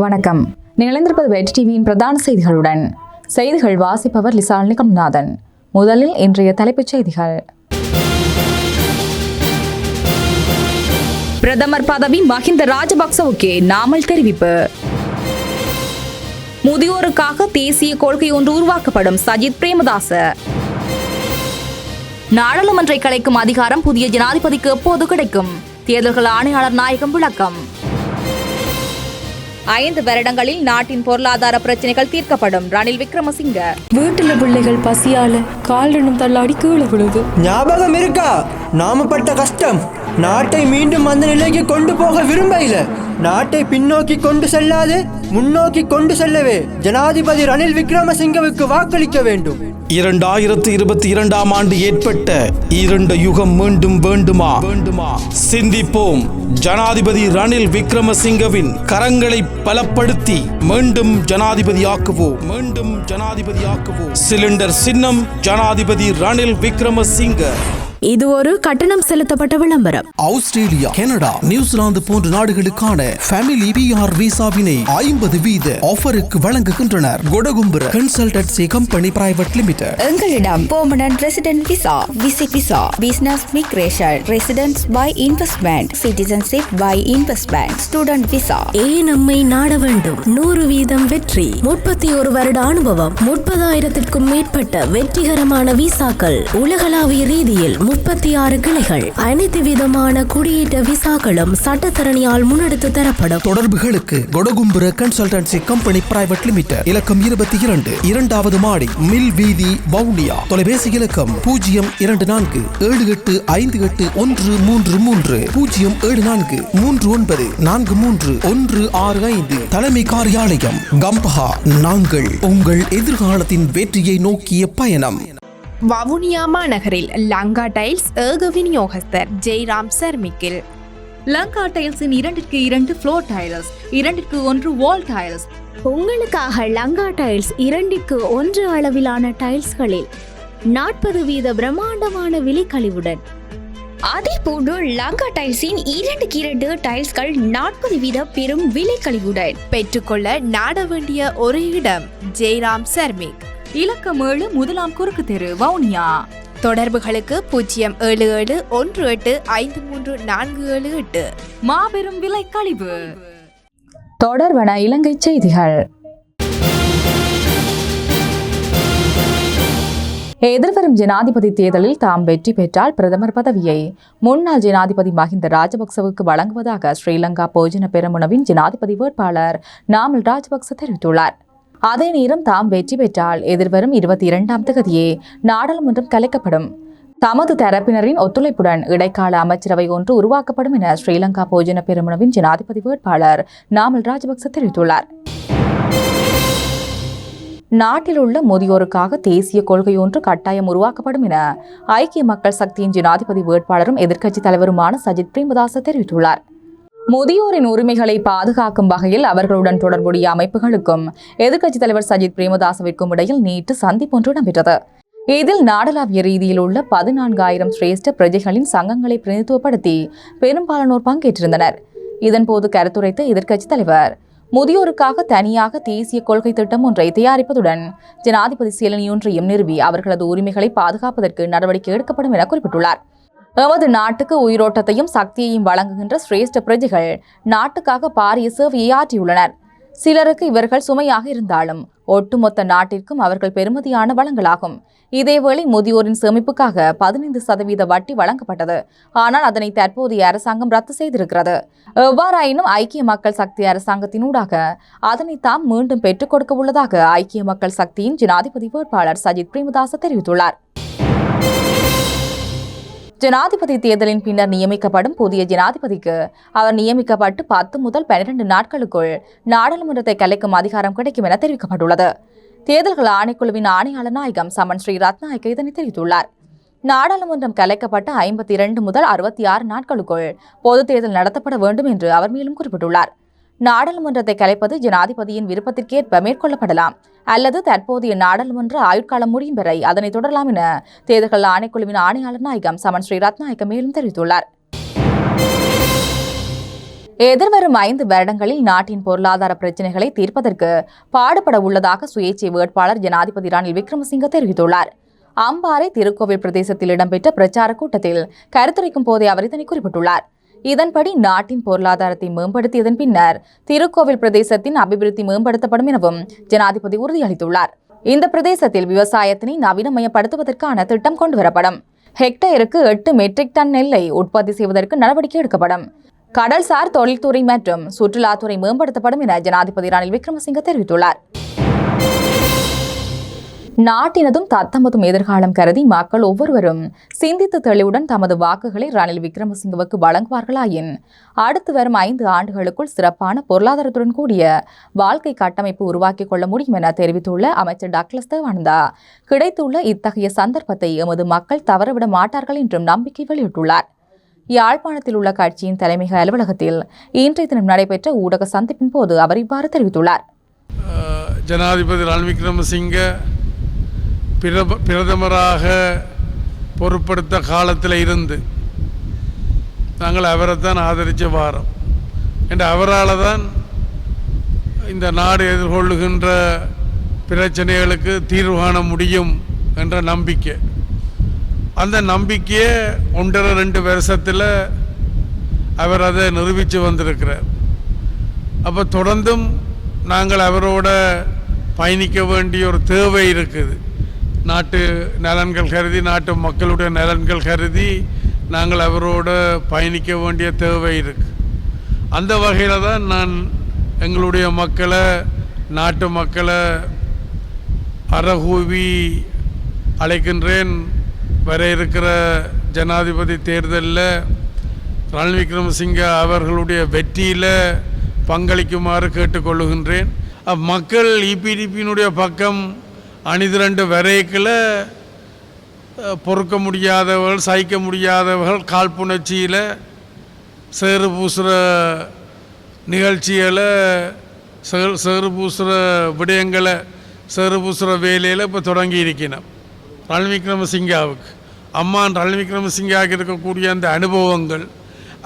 வணக்கம். நீங்கள் இணைந்திருப்பது வெற்றி டிவியின் பிரதான செய்திகளுடன். செய்திகள் வாசிப்பவர் லிசால் நிகம்நாதன். முதலில் இன்றைய தலைப்புச் செய்திகள். பிரதமர் பதவி மஹிந்த ராஜபக்சவுக்கு நாமல் தெரிவிப்பு. முதியோருக்காக தேசிய கொள்கை ஒன்று உருவாக்கப்படும் சஜித் பிரேமதாச. நாடாளுமன்றை கலைக்கும் அதிகாரம் புதிய ஜனாதிபதிக்கு எப்போது கிடைக்கும்? தேர்தல்கள் ஆணையாளர் நாயகம் விளக்கம். 5 வருடங்களில் நாட்டின் பொருளாதார பிரச்சனைகள் தீர்க்கப்படும் ரணில் விக்ரமசிங்க. வீட்டுல பிள்ளைகள் பசியால காலினும் தள்ளாடி கீழே விழுது. ஞாபகம் இருக்கா நாம பட்ட கஷ்டம்? நாட்டை மீண்டும் அந்த நிலைக்கு கொண்டு போக விரும்பல. நாட்டை பின்னோக்கி கொண்டு செல்லாது முன்னோக்கி கொண்டு செல்லவே ஜனாதிபதி ரணில் விக்ரமசிங்கவுக்கு வாக்களிக்க வேண்டும். 2022ஆம் ஆண்டு ஏற்பட்ட இரண்டு யுகம் மீண்டும் வேண்டுமா? சிந்திப்போம். ஜனாதிபதி ரணில் விக்ரமசிங்கவின் கரங்களை பலப்படுத்தி மீண்டும் ஜனாதிபதியாக்குவோம். சிலிண்டர் சின்னம் ஜனாதிபதி ரணில் விக்ரமசிங்க. இது ஒரு கட்டணம் செலுத்தப்பட்ட விளம்பரம். ஆஸ்திரேலியா, கனடா, நியூசிலாந்து போன்ற நாடுகளுக்கான ஃபேமிலி PR விசாவினை 50% ஆஃபருக்கு வழங்குகின்றனர். Kodagumbura consultancy company private limited. எங்களிடம் permanent resident visa, visit visa, business migration, residence by investment, citizenship by investment, student visa. ஏன் நம்மை நாட வேண்டும்? 100% வெற்றி, 31 வருட அனுபவம், 30,000க்கும் மேற்பட்ட வெற்றிகரமான விசாக்கள், உலகளாவிய ரீதியில் 36 கிளைகள், அனைத்து விதமான குடியேற்ற விசாக்களும் சட்டத்தரணியால் முன்னெடுத்து தரப்படும். தொடர்புகளுக்கு Kodagumbura consultancy company private limited, இலக்கம் 22, 2வது மாடி, மில் வீதி, வவுனியா. தொலைபேசி இலக்கம் 0745858 07439434165. தலைமை காரியாலயம் கம்பஹா. நாங்கள் உங்கள் எதிர்காலத்தின் வெற்றியை நோக்கிய பயணம். வவுனியா மாநகரில் லங்கா டைல்ஸ் ஏக விநியோகஸ்தர் ஜெய்ராம் சர்மிக்கில். லங்கா டைல்ஸின் 2க்கு2 ஃப்ளோர் டைல்ஸ், 2க்கு1 வால் டைல்ஸ். உங்களுக்காக லங்கா டைல்ஸ் 2க்கு1 அளவிலான டைல்ஸ்களில் 40% பிரம்மாண்டமான விலைக்கழிவுடன். அதேபோன்று லங்கா டைல்ஸின் 2க்கு2 டைல்ஸ்கள் 40% பெரும் விலைக்கழிவுடன் பெற்றுக்கொள்ள நாட வேண்டிய ஒரே இடம் ஜெய்ராம் சர்மிக். இலக்கம் 7, முதலாம் குறுக்கு தெரு, வவுனியா. தொடர்புகளுக்கு 07718534778. மாபெரும் விலை கழிவு. தொடர்வன இலங்கை செய்திகள். எதிர்வரும் ஜனாதிபதி தேர்தலில் தாம் வெற்றி பெற்றால் பிரதமர் பதவியை முன்னாள் ஜனாதிபதி மஹிந்த ராஜபக்சவுக்கு வழங்குவதாக ஸ்ரீலங்கா போஜன பெரமுனவின் ஜனாதிபதி வேட்பாளர் நாமல் ராஜபக்ச தெரிவித்துள்ளார். அதே நேரம் தாம் வெற்றி பெற்றால் எதிர்வரும் 22ஆம் தேதியே நாடாளுமன்றம் கலைக்கப்படும். தமது தரப்பினரின் ஒத்துழைப்புடன் இடைக்கால அமைச்சரவை ஒன்று உருவாக்கப்படும் என ஸ்ரீலங்கா போஜன பெரமுனவின் ஜனாதிபதி வேட்பாளர் நாமல் ராஜபக்ச தெரிவித்துள்ளார். நாட்டில் உள்ள முதியோருக்காக தேசிய கொள்கை ஒன்று கட்டாயம் உருவாக்கப்படும் என ஐக்கிய மக்கள் சக்தியின் ஜனாதிபதி வேட்பாளரும் எதிர்க்கட்சித் தலைவருமான சஜித் பிரேமதாச தெரிவித்துள்ளார். முதியோரின் உரிமைகளை பாதுகாக்கும் வகையில் அவர்களுடன் தொடர்புடைய அமைப்புகளுக்கும் எதிர்க்கட்சித் தலைவர் சஜித் பிரேமதாசவிற்கும் இடையில் நேற்று சந்திப்பு ஒன்று இடம்பெற்றது. இதில் நாடளாவிய ரீதியில் உள்ள 14,000 சிரேஷ்ட பிரஜைகளின் சங்கங்களை பிரதிநிதித்துவப்படுத்தி பெரும்பாலானோர் பங்கேற்றிருந்தனர். இதன்போது கருத்துரைத்த எதிர்க்கட்சித் தலைவர் முதியோருக்காக தனியாக தேசிய கொள்கை திட்டம் ஒன்றை தயாரிப்பதுடன் ஜனாதிபதி செயலணியொன்றையும் நிறுவி அவர்களது உரிமைகளை பாதுகாப்பதற்கு நடவடிக்கை எடுக்கப்படும் என குறிப்பிட்டுள்ளார். எமது நாட்டுக்கு உயிரோட்டத்தையும் சக்தியையும் வழங்குகின்ற சிரேஷ்ட பிரஜைகள் நாட்டுக்காக பாரிய சேவையை ஆற்றியுள்ளனர். சிலருக்கு இவர்கள் சுமையாக இருந்தாலும் ஒட்டுமொத்த நாட்டிற்கும் அவர்கள் பெருமதியான வளங்களாகும். இதேவேளை முதியோரின் சேமிப்புக்காக 15% வட்டி வழங்கப்பட்டது. ஆனால் அதனை தற்போதைய அரசாங்கம் ரத்து செய்திருக்கிறது. எவ்வாறாயினும் ஐக்கிய மக்கள் சக்தி அரசாங்கத்தினூடாக அதனை தாம் மீண்டும் பெற்றுக் கொடுக்க உள்ளதாக ஐக்கிய மக்கள் சக்தியின் ஜனாதிபதி வேட்பாளர் சஜித் பிரேமதாச தெரிவித்துள்ளார். ஜனாதிபதி தேர்தலின் பின்னர் நியமிக்கப்படும் புதிய ஜனாதிபதிக்கு அவர் நியமிக்கப்பட்டு 10 முதல் 12 நாட்களுக்குள் நாடாளுமன்றத்தை கலைக்கும் அதிகாரம் கிடைக்கும் என தெரிவிக்கப்பட்டுள்ளது. தேர்தல்கள் ஆணைக்குழுவின் ஆணையாளர் நாயகம் சமன் ஸ்ரீ ரத்நாயக்க இதனை தெரிவித்துள்ளார். நாடாளுமன்றம் கலைக்கப்பட்ட 52 முதல் 66 நாட்களுக்குள் பொதுத் தேர்தல் நடத்தப்பட வேண்டும் என்று அவர் மேலும் குறிப்பிட்டுள்ளார். நாடாளுமன்றத்தை கலைப்பது ஜனாதிபதியின் விருப்பத்திற்கேற்ப மேற்கொள்ளப்படலாம் அல்லது தற்போதைய நாடாளுமன்ற ஆயுட்காலம் முடியும் வரை அதனை தொடரலாம் என தேர்தல்கள் ஆணைக்குழுவின் ஆணையாளர் நாயகம் சமன் ஸ்ரீ ரத்நாயக்க மேலும் தெரிவித்துள்ளார். எதிர்வரும் 5 வருடங்களில் நாட்டின் பொருளாதார பிரச்சினைகளை தீர்ப்பதற்கு பாடுபட உள்ளதாக சுயேட்சை வேட்பாளர் ஜனாதிபதி ரணில் விக்ரமசிங்க தெரிவித்துள்ளார். அம்பாறை திருக்கோவில் பிரதேசத்தில் இடம்பெற்ற பிரச்சார கூட்டத்தில் கருத்துரைக்கும் போதே அவர் இதனை குறிப்பிட்டுள்ளார். இதன்படி நாட்டின் பொருளாதாரத்தை மேம்படுத்தியதன் பின்னர் திருக்கோவில் பிரதேசத்தின் அபிவிருத்தி மேம்படுத்தப்படும் எனவும் ஜனாதிபதி உறுதியளித்துள்ளார். இந்த பிரதேசத்தில் விவசாயத்தினை நவீனமயப்படுத்துவதற்கான திட்டம் கொண்டுவரப்படும். ஹெக்டேருக்கு 8 மெட்ரிக் டன் நெல்லை உற்பத்தி செய்வதற்கு நடவடிக்கை எடுக்கப்படும். கடல்சார் தொழில்துறை மற்றும் சுற்றுலாத்துறை மேம்படுத்தப்படும் என ஜனாதிபதி ரணில் விக்ரமசிங்க தெரிவித்துள்ளார். நாட்டினதும் தத்தமதும் எதிர்காலம் கருதி மக்கள் ஒவ்வொருவரும் சிந்தித்து தெளிவுடன் தமது வாக்குகளை ரணில் விக்ரமசிங்கவுக்கு வழங்குவார்களாயின் அடுத்து வரும் 5 ஆண்டுகளுக்குள் சிறப்பான பொருளாதாரத்துடன் கூடிய வாழ்க்கை கட்டமைப்பு உருவாக்கிக் கொள்ள முடியும் என தெரிவித்துள்ள அமைச்சர் டக்ளஸ் தேவானந்தா கிடைத்துள்ள இத்தகைய சந்தர்ப்பத்தை எமது மக்கள் தவறவிட மாட்டார்கள் என்றும் நம்பிக்கை வெளியிட்டுள்ளார். யாழ்ப்பாணத்தில் உள்ள கட்சியின் தலைமையக அலுவலகத்தில் இன்றைய தினம் நடைபெற்ற ஊடக சந்திப்பின் போது அவர் இவ்வாறு தெரிவித்துள்ளார். ஜனாதிபதி ரணில் விக்ரமசிங்க பிரதமராக பொறுப்படுத்த காலத்தில் இருந்து நாங்கள் அவரைத்தான் ஆதரித்த வாரம் என்ற அவரால் தான் இந்த நாடு எதிர்கொள்ளுகின்ற பிரச்சனைகளுக்கு தீர்வு காண முடியும் என்ற நம்பிக்கை. அந்த நம்பிக்கையை 1.5-2 வருஷத்தில் அவர் அதை நிரூபித்து வந்திருக்கிறார். அப்போ தொடர்ந்தும் நாங்கள் அவரோட பயணிக்க வேண்டிய ஒரு தேவை இருக்குது. நாட்டு நலன்கள் கருதி, நாட்டு மக்களுடைய நலன்கள் கருதி நாங்கள் அவரோட பயணிக்க வேண்டிய தேவை இருக்குது. அந்த வகையில் தான் நான் எங்களுடைய மக்களை, நாட்டு மக்களை அறகூவி அழைக்கின்றேன். வர இருக்கிற ஜனாதிபதி தேர்தலில் ரணில் விக்ரமசிங்க அவர்களுடைய வெற்றியில் பங்களிக்குமாறு கேட்டுக்கொள்ளுகின்றேன். மக்கள் இபிடிபியினுடைய பக்கம் அணிதிரண்டு வரைக்கில் பொறுக்க முடியாதவர்கள், சகிக்க முடியாதவர்கள் காழ்ப்புணர்ச்சியில் சேறு பூசுகிற நிகழ்ச்சிகளை, சேறு பூசுகிற விடயங்களை, சேறு பூசுகிற வேலையில் இப்போ தொடங்கி இருக்கணும். ரணில் விக்ரமசிங்காவுக்கு அம்மான் ரணில் விக்ரமசிங்காவுக்கு இருக்கக்கூடிய அந்த அனுபவங்கள்,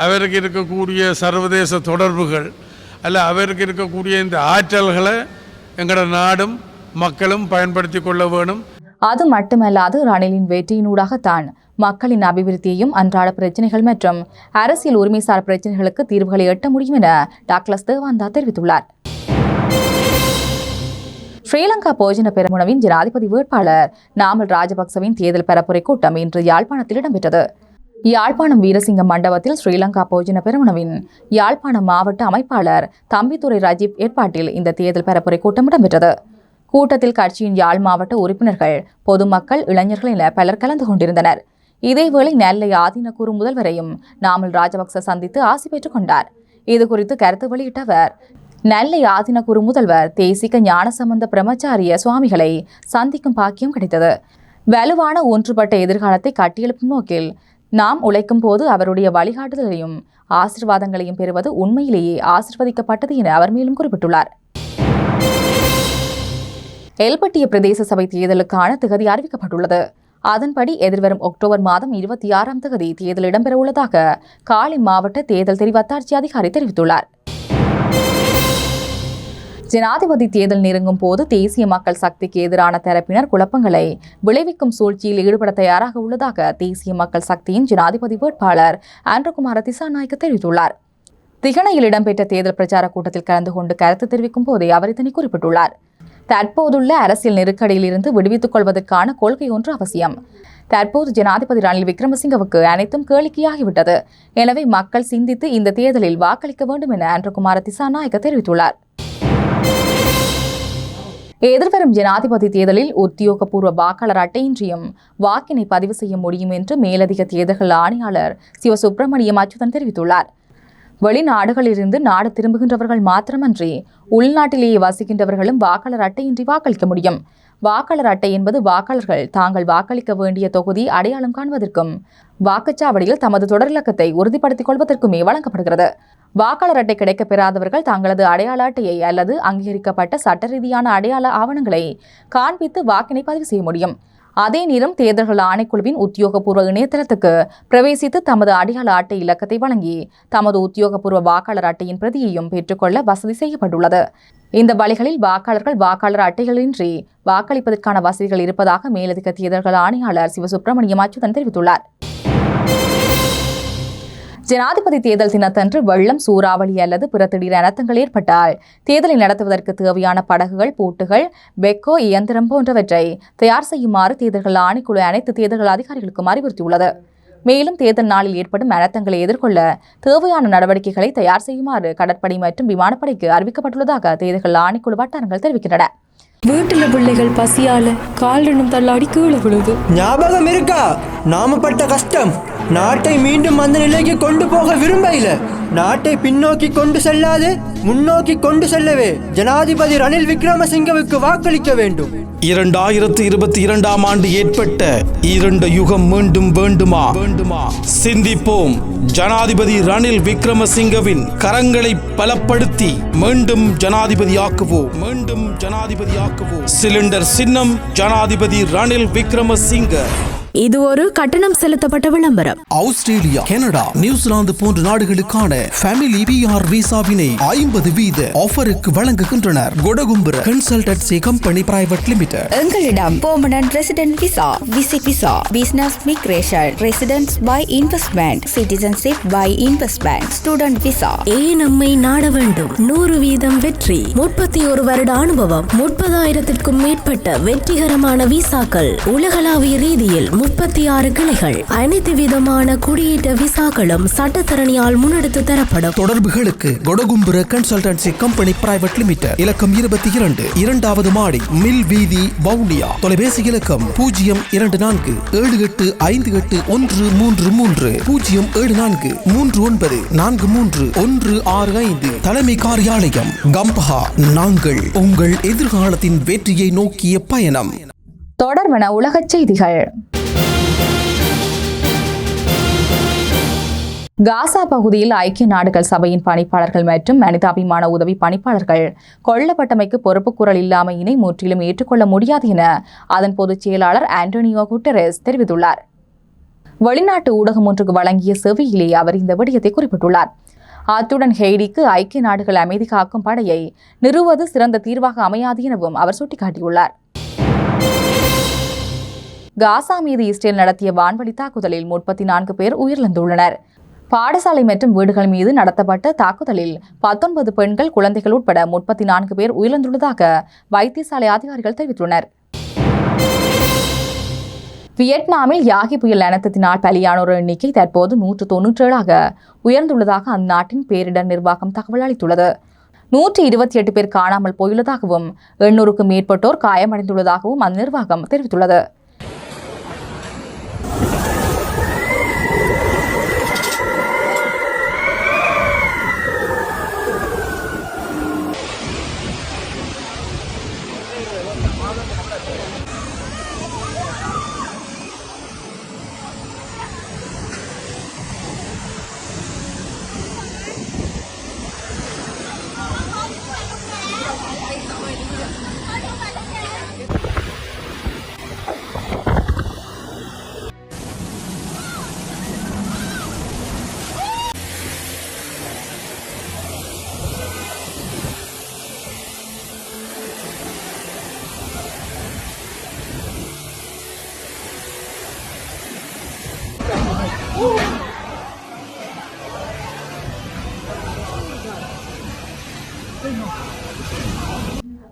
அவருக்கு இருக்கக்கூடிய சர்வதேச தொடர்புகள், அல்ல அவருக்கு இருக்கக்கூடிய இந்த ஆற்றல்களை எங்களோட நாடும் மக்களும் பயன்படுத்தி கொள்ள வேணும். அது மட்டுமல்லாது ரணிலின் வெற்றியினூடாகத்தான் மக்களின் அபிவிருத்தியையும் அன்றாட பிரச்சினைகள் மற்றும் அரசியல் உரிமைசார் பிரச்சினைகளுக்கு தீர்வுகளை எட்ட முடியும் என டக்ளஸ் தேவானந்தா தெரிவித்துள்ளார். ஸ்ரீலங்கா போஜன பெரமுனவின் ஜனாதிபதி வேட்பாளர் நாமல் ராஜபக்சவின் தேர்தல் பரப்புரை கூட்டம் இன்று யாழ்ப்பாணத்தில் இடம்பெற்றது. யாழ்ப்பாணம் வீரசிங்க மண்டபத்தில் ஸ்ரீலங்கா போஜன பெரமுனவின் யாழ்ப்பாணம் மாவட்ட அமைப்பாளர் தம்பித்துரை ராஜீவ் ஏற்பாட்டில் இந்த தேர்தல் பரப்புரை கூட்டம் இடம்பெற்றது. கூட்டத்தில் கட்சியின் யாழ் மாவட்ட உறுப்பினர்கள், பொதுமக்கள், இளைஞர்கள் என பலர் கலந்து கொண்டிருந்தனர். இதேவேளை நெல்லை ஆதீனக்கூறு முதல்வரையும் நாமல் ராஜபக்ச சந்தித்து ஆசி பெற்றுக் கொண்டார். இதுகுறித்து கருத்து வெளியிட்ட அவர், நெல்லை ஆதீனக்கூறு முதல்வர் தேசிக ஞானசம்பந்த பிரம்மச்சாரிய சுவாமிகளை சந்திக்கும் பாக்கியம் கிடைத்தது. வலுவான ஒன்றுபட்ட எதிர்காலத்தை கட்டியெழுப்பும் நோக்கில் நாம் உழைக்கும் போது அவருடைய வழிகாட்டுதலையும் ஆசீர்வாதங்களையும் பெறுவது உண்மையிலேயே ஆசீர்வதிக்கப்பட்டது என அவர் மேலும் குறிப்பிட்டுள்ளார். எல்பட்டிய பிரதேச சபை தேர்தலுக்கான திகதி அறிவிக்கப்பட்டுள்ளது. அதன்படி எதிர்வரும் அக்டோபர் மாதம் 26ஆம் தேதி தேர்தல் இடம்பெறவுள்ளதாக காலி மாவட்ட தேர்தல் தெரிவத்தாட்சி அதிகாரி தெரிவித்துள்ளார். ஜனாதிபதி தேர்தல் நெருங்கும் போது தேசிய மக்கள் சக்திக்கு எதிரான தரப்பினர் குழப்பங்களை விளைவிக்கும் சூழ்ச்சியில் ஈடுபட தயாராக உள்ளதாக தேசிய மக்கள் சக்தியின் ஜனாதிபதி வேட்பாளர் ஆண்ட்ரகுமார திசாநாயக்க தெரிவித்துள்ளார். திகணையில் இடம்பெற்ற தேர்தல் பிரச்சார கூட்டத்தில் கலந்து கொண்டு கருத்து தெரிவிக்கும் போதே அவர் இதனை குறிப்பிட்டுள்ளார். தற்போதுள்ள அரசியல் நெருக்கடியில் இருந்து விடுவித்துக் கொள்வதற்கான கொள்கை ஒன்று அவசியம். தற்போது ஜனாதிபதி ரணில் விக்ரமசிங்கவுக்கு அனைத்தும் கேளிக்கையாகிவிட்டது. எனவே மக்கள் சிந்தித்து இந்த தேர்தலில் வாக்களிக்க வேண்டும் என ஆண்ட்ரகுமார திசாநாயக்க தெரிவித்துள்ளார். எதிர்வரும் ஜனாதிபதி தேர்தலில் உத்தியோகபூர்வ வாக்காளர் அட்டையின்றியும் வாக்கினை பதிவு செய்ய முடியும் என்று மேலதிக தேர்தல்கள் ஆணையாளர் சிவசுப்பிரமணியம் அச்சுதன் தெரிவித்துள்ளார். வெளிநாடுகளிலிருந்து நாடு திரும்புகின்றவர்கள் மாத்திரமன்றி உள்நாட்டிலேயே வசிக்கின்றவர்களும் வாக்காளர் அட்டையின்றி வாக்களிக்க முடியும். வாக்காளர் அட்டை என்பது வாக்காளர்கள் தாங்கள் வாக்களிக்க வேண்டிய தொகுதி அடையாளம் காண்பதற்கும் வாக்குச்சாவடியில் தமது தொடர் இலக்கத்தை உறுதிப்படுத்திக் கொள்வதற்குமே வழங்கப்படுகிறது. வாக்காளர் அட்டை கிடைக்கப் பெறாதவர்கள் தங்களது அடையாள அட்டையை அல்லது அங்கீகரிக்கப்பட்ட சட்ட ரீதியான அடையாள ஆவணங்களை காண்பித்து வாக்கினை பதிவு செய்ய முடியும். அதே நேரம் தேர்தல்கள் ஆணைக்குழுவின் உத்தியோகபூர்வ இணையதளத்துக்கு பிரவேசித்து தமது அடையாள அட்டை இலக்கத்தை வழங்கி தமது உத்தியோகபூர்வ வாக்காளர் அட்டையின் பிரதியையும் பெற்றுக்கொள்ள வசதி செய்யப்பட்டுள்ளது. இந்த வழிகளில் வாக்காளர்கள் வாக்காளர் அட்டைகளின்றி வாக்களிப்பதற்கான வசதிகள் இருப்பதாக மேலதிக தேர்தல்கள் ஆணையாளர் சிவசுப்பிரமணியம் அச்சுதன் தெரிவித்துள்ளார். ஜனாதிபதி தேர்தல் தினத்தன்று வெள்ளம், சூறாவளி அல்லது பிற திடீர் அனர்த்தங்கள் ஏற்பட்டால் தேர்தலை நடத்துவதற்கு தேவையான படகுகள், பூட்டுகள், பெக்கோ இயந்திரம் போன்றவற்றை தயார் செய்யுமாறு தேர்தல்கள் ஆணைக்குழு அனைத்து தேர்தல்கள் அதிகாரிகளுக்கும் அறிவுறுத்தியுள்ளது. மேலும் தேர்தல் நாளில் ஏற்படும் அனர்த்தங்களை எதிர்கொள்ள தேவையான நடவடிக்கைகளை தயார் செய்யுமாறு கடற்படை மற்றும் விமானப்படைக்கு அறிவிக்கப்பட்டுள்ளதாக தேர்தல்கள் ஆணைக்குழு வட்டாரங்கள் தெரிவிக்கின்றன. வீட்டுல பிள்ளைகள் பசியால காலினும் தள்ளாடி கீழே விழுது. ஞாபகம் இருக்கா நாம பட்ட கஷ்டம்? நாட்டை மீண்டும் அந்த நிலைக்கு கொண்டு போக விரும்பல. நாட்டை பின்னோக்கி கொண்டு செல்லாது முன்னோக்கி கொண்டு செல்லவே ஜனாதிபதி ரணில் விக்ரமசிங்கவுக்கு வாக்களிக்க வேண்டும். 2022ஆம் ஆண்டு ஏற்பட்ட இரண்டு யுகம் மீண்டும் வேண்டுமா? சிந்திப்போம். ஜனாதிபதி ரணில் விக்ரமசிங்கவின் கரங்களை பலப்படுத்தி மீண்டும் ஜனாதிபதியாக்குவோம். சிலிண்டர் சின்னம் ஜனாதிபதி ரணில் விக்ரமசிங்க. இது ஒரு கட்டணம் செலுத்தப்பட்ட விளம்பரம். ஆஸ்திரேலியா, கனடா, நியூசிலாந்து போன்ற நாடுகளுக்கான ஃபேமிலி பிஆர் விசாவினை 50% ஆஃபருக்கு வழங்குகின்றனர். Kodagumbura consultancy company private limited. எங்களிடம் permanent resident visa, visit visa, business migration, residence by investment, citizenship by investment, student visa. ஏன் நம்மை நாட வேண்டும்? 100% வெற்றி, 31 வருட அனுபவம், 30,000க்கும் மேற்பட்ட வெற்றிகரமான விசாக்கள், உலகளாவிய ரீதியில் 36 கிளைகள், அனைத்து விதமான குடியேற்ற விசாக்களும் சட்டத்தரணியால் முன்னெடுத்து தரப்படும். தொடர்புகளுக்கு Kodagumbura consultancy company private limited, இலக்கம் 22, 2வது மாடி, மில் வீதி, வவுனியா. தொலைபேசி இலக்கம் 07458583133, 07439434165. தலைமை காரியாலயம் கம்பஹா. நாங்கள் உங்கள் எதிர்காலத்தின் வெற்றியை நோக்கிய பயணம். தொடர்வன உலகச் செய்திகள். காசா பகுதியில் ஐக்கிய நாடுகள் சபையின் பணிப்பாளர்கள் மற்றும் மனிதாபிமான உதவி பணிப்பாளர்கள் கொல்லப்பட்டமைக்கு பொறுப்புக்கூறல் இல்லாமையினை முற்றிலும் ஏற்றுக்கொள்ள முடியாது என அதன் பொதுச் செயலாளர் ஆண்டோனியோ குட்டரெஸ் தெரிவித்துள்ளார். வெளிநாட்டு ஊடகம் ஒன்றுக்கு வழங்கிய செவியிலே அவர் இந்த விடயத்தை குறிப்பிட்டுள்ளார். அத்துடன் ஹெய்டிக்கு ஐக்கிய நாடுகள் அமைதி காக்கும் படையை நிறுவுவது சிறந்த தீர்வாக அமையாது எனவும் அவர் சுட்டிக்காட்டியுள்ளார். காசா மீது இஸ்ரேல் நடத்திய வான்வழி தாக்குதலில் 34 பேர் உயிரிழந்துள்ளனர். பாடசாலை மற்றும் வீடுகள் மீது நடத்தப்பட்ட தாக்குதலில் 19 பெண்கள், குழந்தைகள் உட்பட 34 பேர் உயிரிழந்துள்ளதாக வைத்தியசாலை அதிகாரிகள் தெரிவித்துள்ளனர். வியட்நாமில் யாகி புயல் அனர்த்தத்தினால் பலியானோர் எண்ணிக்கை தற்போது 197ஆக உயர்ந்துள்ளதாக அந்நாட்டின் பேரிடர் நிர்வாகம் தகவல் அளித்துள்ளது. 128 பேர் காணாமல் போயுள்ளதாகவும் 800க்கும் மேற்பட்டோர் காயமடைந்துள்ளதாகவும் அந்த நிர்வாகம் தெரிவித்துள்ளது.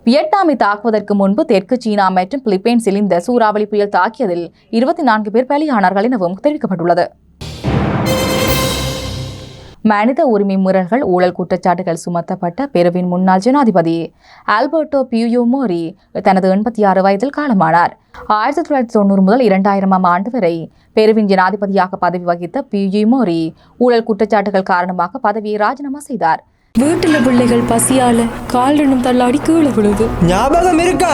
வியட்நாமை தாக்குவதற்கு முன்பு தெற்கு சீனா மற்றும் பிலிப்பைன்ஸில் இந்த சூறாவளி புயல் தாக்கியதில் 24 பேர் பலியானார்கள் எனவும் தெரிவிக்கப்பட்டுள்ளது. மனித உரிமை மீறல்கள், ஊழல் குற்றச்சாட்டுகள் சுமத்தப்பட்ட பெருவின் முன்னாள் ஜனாதிபதி ஆல்பர்டோ பியூயோமோரி தனது 86 வயதில் காலமானார். 1990 முதல் 2000ஆம் ஆண்டு வரை பெருவின் ஜனாதிபதியாக பதவி வகித்த பியூயோமோரி ஊழல் குற்றச்சாட்டுகள் காரணமாக பதவியை ராஜினாமா செய்தார். வீட்டுல பிள்ளைகள் பசியால காலினும் தள்ளாடி கீழே விழுது. ஞாபகம் இருக்கா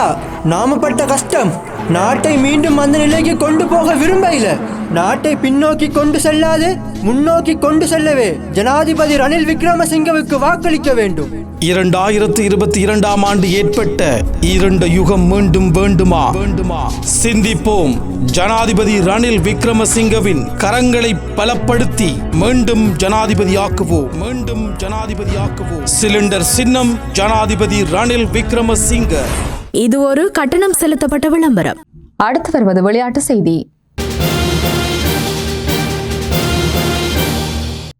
நாம பட்ட கஷ்டம்? நாட்டை மீண்டும் அந்த நிலைக்கு கொண்டு போக விரும்பல. நாட்டை பின்னோக்கி கொண்டு செல்லாது முன்னோக்கி கொண்டு செல்லவே ஜனாதிபதி ரணில் விக்ரமசிங்கவுக்கு வாக்களிக்க வேண்டும். 2022 ஆண்டு ஏற்பட்ட இரண்டு யுகம் மீண்டும் வேண்டுமா? சிந்திப்போம். ஜனாதிபதி ரணில் விக்ரமசிங்கவின் கரங்களை பலப்படுத்தி மீண்டும் ஜனாதிபதியாக்குவோம். சிலிண்டர் சின்னம் ஜனாதிபதி ரணில் விக்ரமசிங்க. இது ஒரு கட்டணம் செலுத்தப்பட்ட விளம்பரம். அடுத்து வருவது விளையாட்டு செய்தி.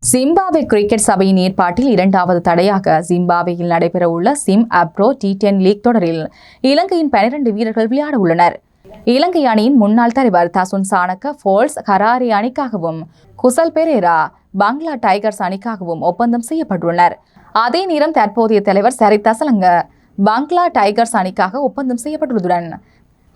ஜிம்பாப்வே கிரிக்கெட் சபையின் ஏற்பாட்டில் இரண்டாவது தடையாக ஜிம்பாப்வேயில் நடைபெறவுள்ள சிம் அப்ரோ T10 லீக் தொடரில் இலங்கையின் 12 வீரர்கள் விளையாட உள்ளனர். இலங்கை அணியின் முன்னாள் தலைவர் தசுன் சானக்க ஃபோல்ஸ் ஹராரே அணிக்காகவும் குசல் பெரேரா பங்களா டைகர்ஸ் அணிக்காகவும் ஒப்பந்தம் செய்யப்பட்டுள்ளனர். அதே நேரம் தற்போதைய தலைவர் சரித் தசலங்க பங்களா டைகர்ஸ் அணிக்காக ஒப்பந்தம் செய்யப்பட்டுள்ளதுடன்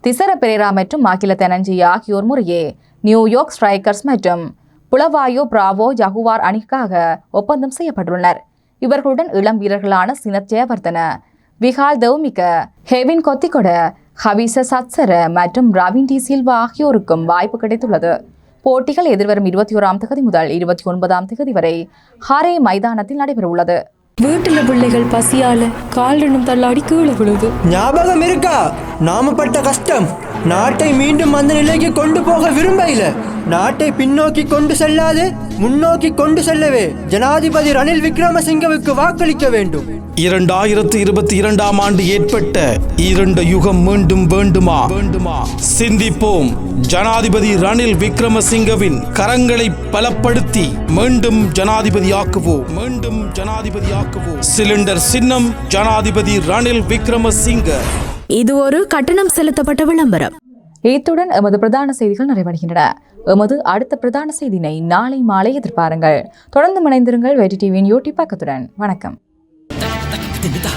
திசர பெரேரா மற்றும் மாகில தெனஞ்சி ஆகியோர் முறையே நியூயார்க் ஸ்ட்ரைக்கர்ஸ் மற்றும் புலவாயோ பிராவோ ஜகுவார் அணிக்காக ஒப்பந்தம் செய்யப்பட்டுள்ளனர். இவர்களுடன் இளம் வீரர்களான சினத் ஜெயவர்தன, விஹால் தௌமிக, ஹெவின் கொத்திகொட, ஹவிச சத்சர மற்றும் ரவின் டி சில்வா ஆகியோருக்கும் வாய்ப்பு கிடைத்துள்ளது. போட்டிகள் எதிர்வரும் 21ஆம் தேதி முதல் 29ஆம் தேதி வரை ஹரே மைதானத்தில் நடைபெறவுள்ளது. வீட்டுல பிள்ளைகள் பசியால கால் தள்ளாடி கீழே விழுது. ஞாபகம் இருக்கா நாம பட்ட கஷ்டம்? நாட்டை மீண்டும் அந்த நிலைக்கு கொண்டு போக விரும்பல. நாட்டை பின்னோக்கி கொண்டு செல்லாது முன்னோக்கி கொண்டு செல்லவே ஜனாதிபதி ரணில் விக்ரமசிங்கவுக்கு வாக்களிக்க வேண்டும். 2022 ஆண்டு ஏற்பட்ட இரண்டு யுகம் மீண்டும் வேண்டுமா? சிந்திப்போம். ஜனாதிபதி ரணில் விக்ரமசிங்கவின் கரங்களை பலப்படுத்தி மீண்டும் ஜனாதிபதியாக்குவோம். சிலிண்டர் சின்னம் ஜனாதிபதி ரணில் விக்ரமசிங்க. இது ஒரு கட்டணம் செலுத்தப்பட்ட விளம்பரம். இத்துடன் எமது பிரதான செய்திகள் நிறைவடைகின்றன. எமது அடுத்த பிரதான செய்தினை நாளை மாலை எதிர்பாருங்கள். தொடர்ந்து இணைந்திருங்கள் வெற்றி டிவியின் யூடியூப் பக்கத்துடன். வணக்கம். Tidak.